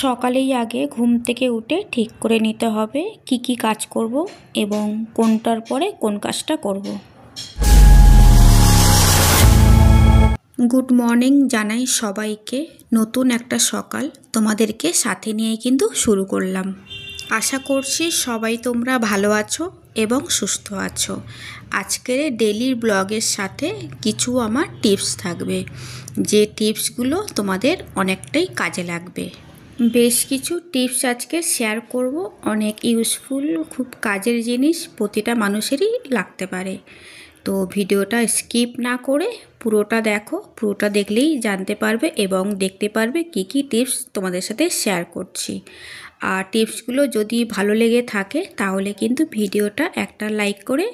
সকালেই আগে ঘুম থেকে উঠে ঠিক করে নিতে হবে কি কি কাজ করব এবং কোনটার পরে কোন কাজটা করব। গুড মর্নিং জানাই সবাইকে। নতুন একটা সকাল তোমাদেরকে সাথে নিয়ে কিন্তু শুরু করলাম। আশা করছি সবাই তোমরা ভালো আছো এবং সুস্থ আছো। আজকের ডেইলি ব্লগের সাথে কিছু আমার টিপস থাকবে, যে টিপসগুলো তোমাদের অনেকটাই কাজে লাগবে। বেশ কিছু টিপস আজকে শেয়ার করব, অনেক ইউজফুল, খুব কাজের জিনিস, প্রতিটা মানুষেরই লাগতে পারে। তো ভিডিওটা স্কিপ না করে পুরোটা দেখো, পুরোটা দেখলেই জানতে পারবে এবং দেখতে পারবে কি কি টিপস তোমাদের সাথে শেয়ার করছি। আর টিপসগুলো যদি ভালো লেগে থাকে তাহলে কিন্তু ভিডিওটা একটা লাইক করে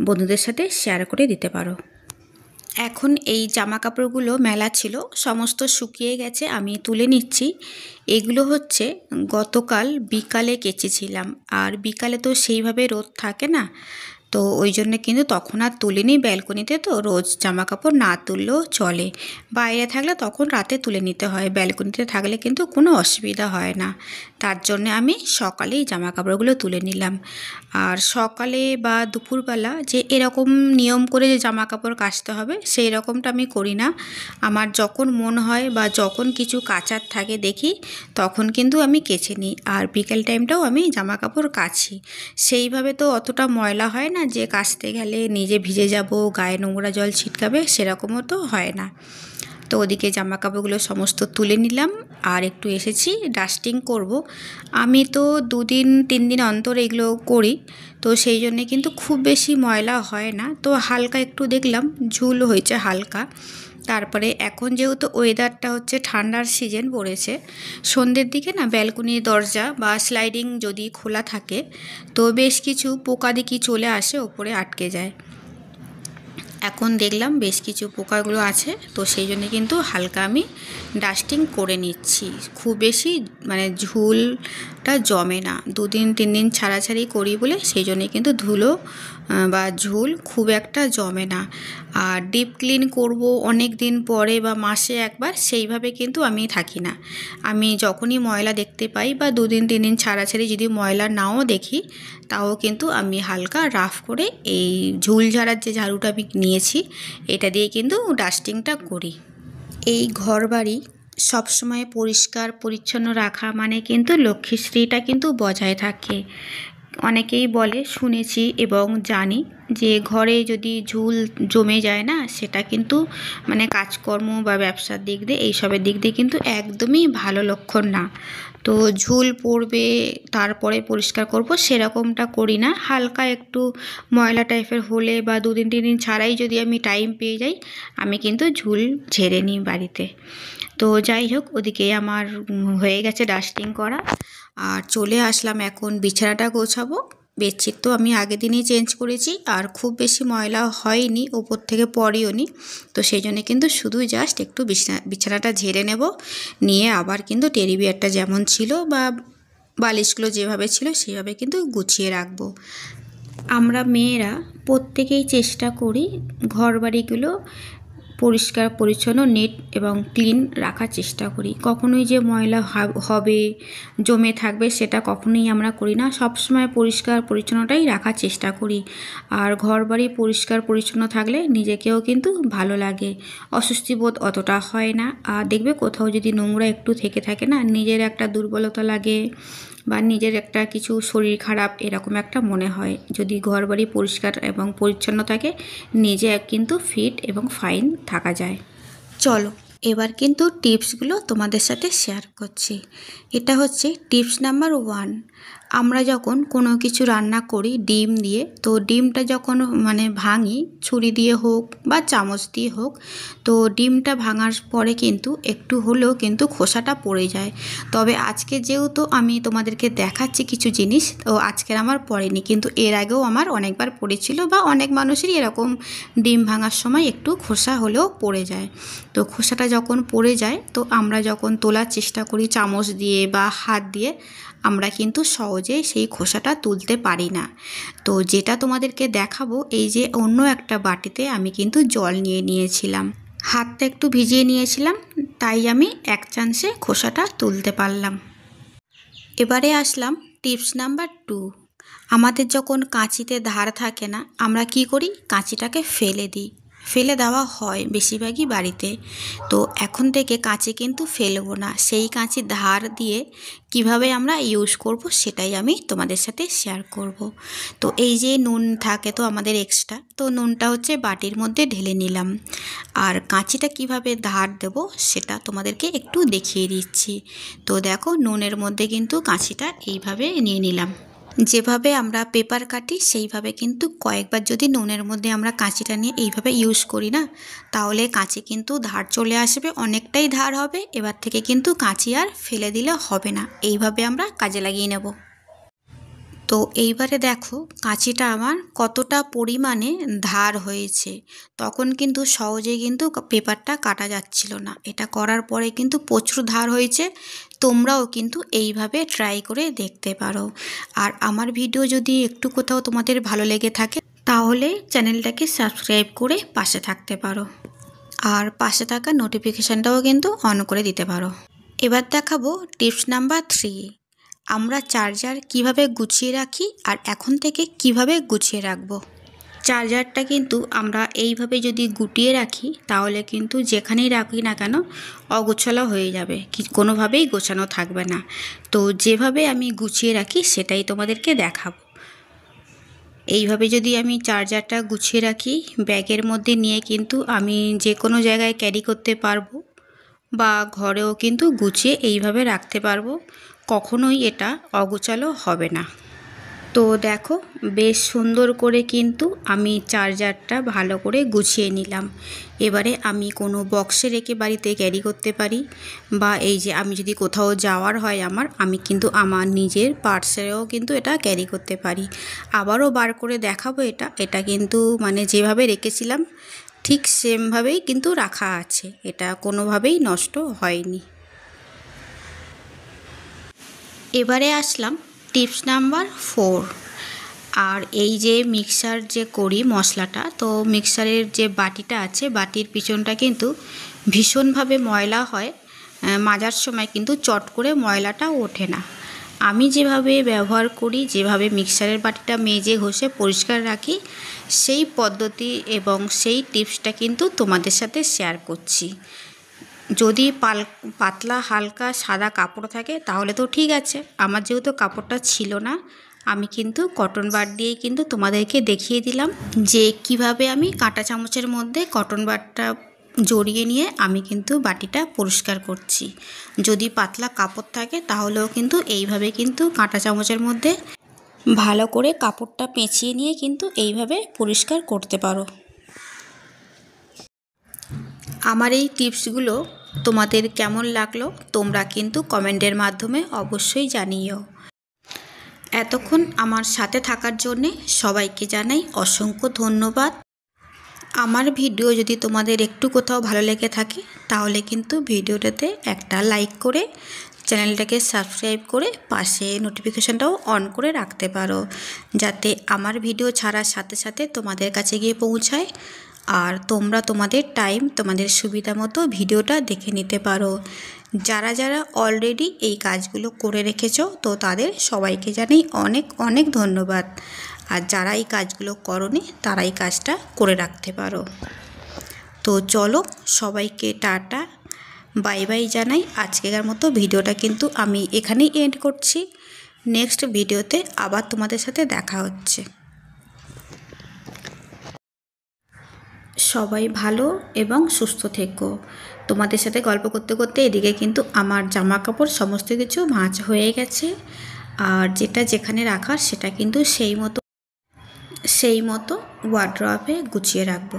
বন্ধুদের সাথে শেয়ার করে দিতে পারো। এখন এই জামা কাপড়গুলো মেলা ছিল, সমস্ত শুকিয়ে গেছে, আমি তুলে নিচ্ছি। এগুলো হচ্ছে গতকাল বিকালে কেচেছিলাম, আর বিকালে তো সেইভাবে রোদ থাকে না, তো ওই জন্য কিন্তু তখন আর তুলিনি। ব্যালকনিতে তো রোজ জামা কাপড় না তুললেও চলে, বাইরে থাকলে তখন রাতে তুলে নিতে হয়, ব্যালকনিতে থাকলে কিন্তু কোনো অসুবিধা হয় না। তার জন্য আমি সকালেই জামা কাপড়গুলো তুলে নিলাম। আর সকালে বা দুপুরবেলা যে এরকম নিয়ম করে যে জামা কাপড় কাচতে হবে সেই রকমটা আমি করি না। আমার যখন মন হয় বা যখন কিছু কাচার থাকে দেখি তখন কিন্তু আমি কেচে নিই। আর বিকেল টাইমটাও আমি জামা কাপড় কাচি। সেইভাবে তো অতটা ময়লা হয় না যে কাচতে গেলে নিজে ভিজে যাব, গায়ে নোংরা জল ছিটকাবে, সেরকমও তো হয় না। তো ওদিকে জামা কাপড়গুলো সমস্ত তুলে নিলাম আর একটু এসেছি ডাস্টিং করব। আমি তো 2-3 দিন অন্তর এগুলো করি, তো সেই জন্যে কিন্তু খুব বেশি ময়লা হয় না। তো হালকা একটু দেখলাম ঝুল হয়েছে হালকা। তারপরে এখন যেহেতু ওয়েদারটা হচ্ছে ঠান্ডার সিজন পড়েছে, সন্ধ্যের দিকে না ব্যালকনির দরজা বা স্লাইডিং যদি খোলা থাকে তো বেশ কিছু পোকাদিকি চলে আসে, ওপরে আটকে যায়। এখন দেখলাম বেশ কিছু পোকাগুলো আছে, তো সেই জন্য কিন্তু হালকা আমি ডাস্টিং করে নিচ্ছি। খুব বেশি মানে ঝুলটা জমে না, 2-3 দিন ছাড়াছাড়ি করি বলে সেই জন্যে কিন্তু ধুলো বা ঝুল খুব একটা জমে না। আর ডিপ ক্লিন করব অনেক দিন পরে বা মাসে একবার, সেইভাবে কিন্তু আমি থাকি না। আমি যখনই ময়লা দেখতে পাই বা 2-3 দিন ছাড়াছাড়ি যদি ময়লা নাও দেখি, তাও কিন্তু আমি হালকা রাফ করে এই ঝুল ঝাড়ার যে ঝাড়ুটা আমি নিয়েছি এটা দিয়ে কিন্তু ডাস্টিংটা করি। এই ঘরবাড়ি সবসময় পরিষ্কার পরিচ্ছন্ন রাখা মানে কিন্তু লক্ষ্মীশ্রীটা কিন্তু বজায় থাকে। অনেকেই বলে, শুনেছি এবং জানি যে ঘরে যদি ঝুল জমে যায় না, সেটা কিন্তু মানে কাজকর্ম বা ব্যবসার দিক দিয়ে এইসবের দিক দিয়ে কিন্তু একদমই ভালো লক্ষণ না। তো ঝুল পড়বে তারপরে পরিষ্কার করব সেরকমটা করি না। হালকা একটু ময়লা টাইপের হলে বা 2-3 দিন ছাড়াই যদি আমি টাইম পেয়ে যাই, আমি কিন্তু ঝুল ঝেড়ে নিই বাড়িতে। তো যাই হোক, ওদিকে আমার হয়ে গেছে ডাস্টিং করা। আর চলে আসলাম এখন বিছানাটা গোছাবো। বেডশিট তো আমি আগের দিনই চেঞ্জ করেছি, আর খুব বেশি ময়লা হয়নি, ওপর থেকে পড়েও নি। তো সেই জন্য কিন্তু শুধু জাস্ট একটু বিছানাটা ঝেড়ে নেব, নিয়ে আবার কিন্তু টেডি বিয়ারটা যেমন ছিল বা বালিশগুলো যেভাবে ছিল সেভাবে কিন্তু গুছিয়ে রাখবো। আমরা মেয়েরা প্রত্যেকেই চেষ্টা করি ঘরবাড়িগুলো পরিষ্কার পরিচ্ছন্ন, নেট এবং ক্লিন রাখার চেষ্টা করি। কখনোই যে ময়লা হবে, জমে থাকবে, সেটা কখনোই আমরা করি না। সবসময় পরিষ্কার পরিচ্ছন্নটাই রাখার চেষ্টা করি। আর ঘরবাড়ি পরিষ্কার পরিচ্ছন্ন থাকলে নিজেকেও কিন্তু ভালো লাগে, অস্বস্তি বোধ অতটা হয় না। আর দেখবে কোথাও যদি নোংরা একটু থেকে থাকে না, নিজের একটা দুর্বলতা লাগে বা নিজের একটা কিছু শরীর খারাপ এরকম একটা মনে হয়। যদি ঘরবাড়ি পরিষ্কার এবং পরিচ্ছন্ন থাকে, নিজে কিন্তু ফিট এবং ফাইন থাকা যায়। চলো এবার কিন্তু টিপসগুলো তোমাদের সাথে শেয়ার করছি। এটা হচ্ছে টিপস নাম্বার 1। আমরা যখন কোনো কিছু রান্না করি ডিম দিয়ে, তো ডিমটা যখন মানে ভাঙি ছুরি দিয়ে হোক বা চামচ দিয়ে হোক, তো ডিমটা ভাঙার পরে কিন্তু একটু হলেও কিন্তু খোসাটা পড়ে যায়। তবে আজকে যেহেতু আমি তোমাদেরকে দেখাচ্ছি কিছু জিনিস, তো আজকের আমার পড়েনি, কিন্তু এর আগেও আমার অনেকবার পড়েছিল বা অনেক মানুষেরই এরকম ডিম ভাঙার সময় একটু খোসা হলেও পড়ে যায়। তো খোসাটা যখন পড়ে যায়, তো আমরা যখন তোলার চেষ্টা করি চামচ দিয়ে বা হাত দিয়ে, আমরা কিন্তু সহজে সেই খোসাটা তুলতে পারি না। তো যেটা তোমাদেরকে দেখাবো, এই যে অন্য একটা বাটিতে আমি কিন্তু জল নিয়ে নিয়েছিলাম, হাতটা একটু ভিজিয়ে নিয়েছিলাম, তাই আমি এক চান্সে খোসাটা তুলতে পারলাম। এবারে আসলাম টিপস নাম্বার 2। আমাদের যখন কাঁচিতে ধার থাকে না, আমরা কি করি, কাঁচিটাকে ফেলে দিই। ফেলে দেওয়া হয় বেশিরভাগই বাড়িতে। তো এখন থেকে কাঁচি কিন্তু ফেলবো না, সেই কাঁচি ধার দিয়ে কিভাবে আমরা ইউজ করব সেটাই আমি তোমাদের সাথে শেয়ার করব। তো এই যে নুন থাকে তো আমাদের এক্সট্রা, তো নুনটা হচ্ছে বাটির মধ্যে ঢেলে নিলাম। আর কাঁচিটা কিভাবে ধার দেব সেটা তোমাদেরকে একটু দেখিয়ে দিচ্ছি। তো দেখো, নুনের মধ্যে কিন্তু কাঁচিটা এইভাবে নিয়ে নিলাম। যেভাবে আমরা পেপার কাটি সেইভাবে কিন্তু কয়েকবার যদি নুনের মধ্যে আমরা কাঁচিটা নিয়ে এইভাবে ইউজ করি না, তাহলে কাঁচি কিন্তু ধার চলে আসবে, অনেকটাই ধার হবে। এবার থেকে কিন্তু কাঁচি আর ফেলে দিলে হবে না, এইভাবে আমরা কাজে লাগিয়ে নেব। তো এইবারে দেখো কাঁচিটা আমার কতটা পরিমাণে ধার হয়েছে। তখন কিন্তু সহজে কিন্তু পেপারটা কাটা যাচ্ছিল না, এটা করার পরে কিন্তু প্রচুর ধার হয়েছে। তোমরাও কিন্তু এইভাবে ট্রাই করে দেখতে পারো। আর আমার ভিডিও যদি একটু কোথাও তোমাদের ভালো লেগে থাকে তাহলে চ্যানেলটাকে সাবস্ক্রাইব করে পাশে থাকতে পারো, আর পাশে থাকা নোটিফিকেশানটাও কিন্তু অন করে দিতে পারো। এবার দেখাবো টিপস নাম্বার 3। আমরা চার্জার কিভাবে গুছিয়ে রাখি আর এখন থেকে কিভাবে গুছিয়ে রাখবো। চার্জারটা কিন্তু আমরা এইভাবে যদি গুটিয়ে রাখি তাহলে কিন্তু যেখানেই রাখি না কেন অগোছালো হয়ে যাবে, কোনোভাবেই গোছানো থাকবে না। তো যেভাবে আমি গুছিয়ে রাখি সেটাই তোমাদেরকে দেখাবো। এইভাবে যদি আমি চার্জারটা গুছিয়ে রাখি ব্যাগের মধ্যে নিয়ে কিন্তু আমি যে কোনো জায়গায় ক্যারি করতে পারবো, বা ঘরেও কিন্তু গুছিয়ে এইভাবে রাখতে পারবো, কখনোই এটা অগোছালো হবে না। তো দেখো বেশ সুন্দর করে কিন্তু আমি চার্জারটা ভালো করে গুছিয়ে নিলাম। এবারে আমি কোনো বক্সে রেখে বাড়িতে ক্যারি করতে পারি, বা এই যে আমি যদি কোথাও যাওয়ার হয় আমি কিন্তু আমার নিজের পার্সেও কিন্তু এটা ক্যারি করতে পারি। আবারও বার করে দেখাবো, এটা কিন্তু মানে যেভাবে রেখেছিলাম ঠিক সেমভাবেই কিন্তু রাখা আছে, এটা কোনোভাবেই নষ্ট হয়নি। এবারে আসলাম টিপস নাম্বার 4। আর এই যে মিক্সার যে করি মশলাটা, তো মিক্সারের যে বাটিটা আছে বাটির পিছনটা কিন্তু ভীষণভাবে ময়লা হয়, মাজার সময় কিন্তু চট করে ময়লাটা ওঠে না। আমি যেভাবে ব্যবহার করি, যেভাবে মিক্সারের বাটিটা মেজে ঘষে পরিষ্কার রাখি, সেই পদ্ধতি এবং সেই টিপসটা কিন্তু তোমাদের সাথে শেয়ার করছি। যদি পাতলা হালকা সাদা কাপড় থাকে তাহলে তো ঠিক আছে, আমার যেহেতু কাপড়টা ছিল না আমি কিন্তু কটন বাড দিয়েই কিন্তু তোমাদেরকে দেখিয়ে দিলাম যে কিভাবে আমি কাঁটা চামচের মধ্যে কটন বাডটা জড়িয়ে নিয়ে আমি কিন্তু বাটিটা পরিষ্কার করছি। যদি পাতলা কাপড় থাকে তাহলেও কিন্তু এইভাবে কিন্তু কাঁটা চামচের মধ্যে ভালো করে কাপড়টা পেঁচিয়ে নিয়ে কিন্তু এইভাবে পরিষ্কার করতে পারো। আমার এই টিপসগুলো তোমাদের কেমন লাগলো তোমরা কিন্তু কমেন্টের মাধ্যমে অবশ্যই জানিও। এতক্ষণ আমার সাথে থাকার জন্যে সবাইকে জানাই অসংখ্য ধন্যবাদ। আমার ভিডিও যদি তোমাদের একটু কোথাও ভালো লেগে থাকে তাহলে কিন্তু ভিডিওটাতে একটা লাইক করে চ্যানেলটাকে সাবস্ক্রাইব করে পাশে নোটিফিকেশানটাও অন করে রাখতে পারো, যাতে আমার ভিডিও ছাড়ার সাথে সাথে তোমাদের কাছে গিয়ে পৌঁছায় আর তোমরা তোমাদের টাইম তোমাদের সুবিধা মতো ভিডিওটা দেখে নিতে পারো। যারা যারা অলরেডি এই কাজগুলো করে রেখেছো তো তাদের সবাইকে জানাই অনেক অনেক ধন্যবাদ, আর যারা এই কাজগুলো করোনি তারা এই কাজটা করে রাখতে পারো। তো চলো সবাইকে টাটা বাই বাই জানাই। আজকের মতো ভিডিওটা কিন্তু আমি এখানেই এন্ড করছি। নেক্সট ভিডিওতে আবার তোমাদের সাথে দেখা হচ্ছে। সবাই ভালো এবং সুস্থ থেকো। তোমাদের সাথে গল্প করতে করতে এদিকে কিন্তু আমার জামা কাপড় সমস্ত কিছু ভাঁজ হয়ে গেছে, আর যেটা যেখানে রাখার সেটা কিন্তু সেই মতো ওয়ার্ড্রবে গুছিয়ে রাখবো।